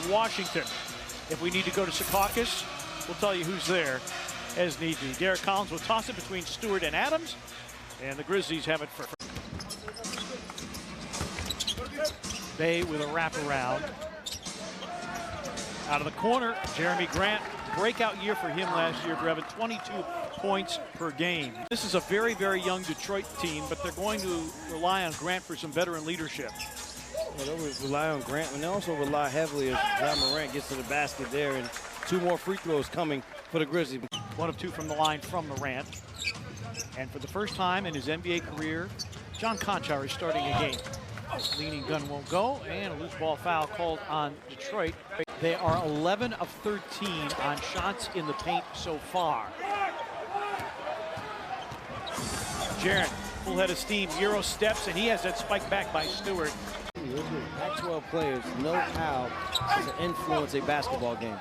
Washington. If we need to go to Secaucus, we'll tell you who's there as need be. Derek Collins will toss it between Stewart and Adams, and the Grizzlies have it for Bay with a wraparound. Out of the corner, Jeremy Grant. Breakout year for him last year, Brevin, 22 points per game. This is a very, very young Detroit team, but they're going to rely on Grant for some veteran leadership. Well, they'll rely on Grant, and they also rely heavily as John Morant gets to the basket there, and 2 more free throws coming for the Grizzlies. 1 of 2 from the line from Morant. And for the first time in his NBA career, John Conchar is starting a game. Leaning gun won't go, and a loose ball foul called on Detroit. They are 11 of 13 on shots in the paint so far. Jaren, full head of steam, Euro steps, and he has that spike back by Stewart. Pac-12 players know how to influence a basketball game,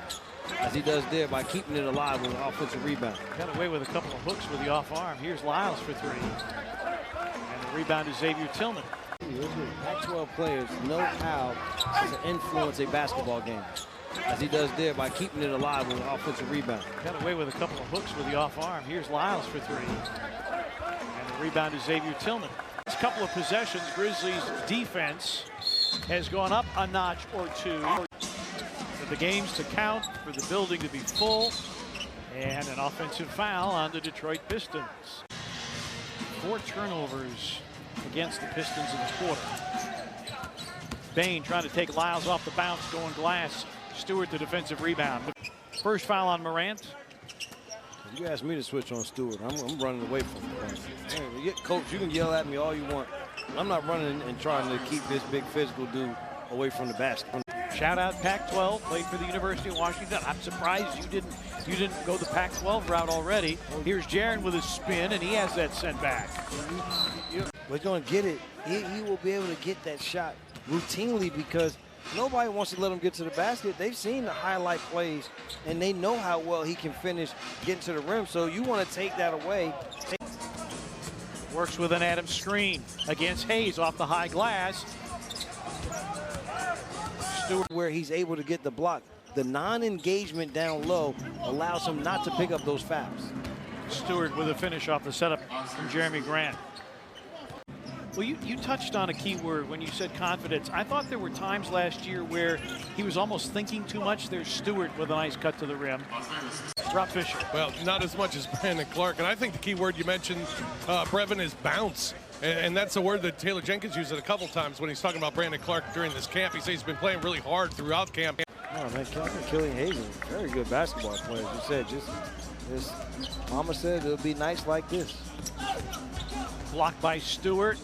as he does there by keeping it alive with an offensive rebound. Got away with a couple of hooks with the off arm. Here's Lyles for 3. And the rebound is Xavier Tillman. Pac-12 players know how to influence a basketball game, as he does there by keeping it alive with an offensive rebound. Got away with a couple of hooks with the off arm. Here's Lyles for 3. And the rebound is Xavier Tillman. This couple of possessions, Grizzlies defense has gone up a notch or 2. For the games to count, for the building to be full, and an offensive foul on the Detroit Pistons. 4 turnovers against the Pistons in the quarter. Bain trying to take Lyles off the bounce, going glass. Stewart the defensive rebound. First foul on Morant. If you ask me to switch on Stewart, I'm running away from him. Hey, coach, you can yell at me all you want. I'm not running and trying to keep this big physical dude away from the basket. Shout out Pac-12, played for the University of Washington. I'm surprised you didn't go the Pac-12 route already. Here's Jaren with his spin, and he has that sent back. We're going to get it. He will be able to get that shot routinely because nobody wants to let him get to the basket. They've seen the highlight plays, and they know how well he can finish getting to the rim. So you want to take that away. Works with an Adams screen against Hayes off the high glass. Stewart, where he's able to get the block. The non-engagement down low allows him not to pick up those fouls. Stewart with a finish off the setup from Jeremy Grant. Well, you touched on a key word when you said confidence. I thought there were times last year where he was almost thinking too much. There's Stewart with a nice cut to the rim. Rob Fisher. Well, not as much as Brandon Clark. And I think the key word you mentioned, Brevin, is bounce. And that's a word that Taylor Jenkins used it a couple times when he's talking about Brandon Clark during this camp. He says he's been playing really hard throughout camp. Oh, man, Killian Hayes is a very good basketball player. As you said, just Mama said it'll be nice like this. Blocked by Stewart.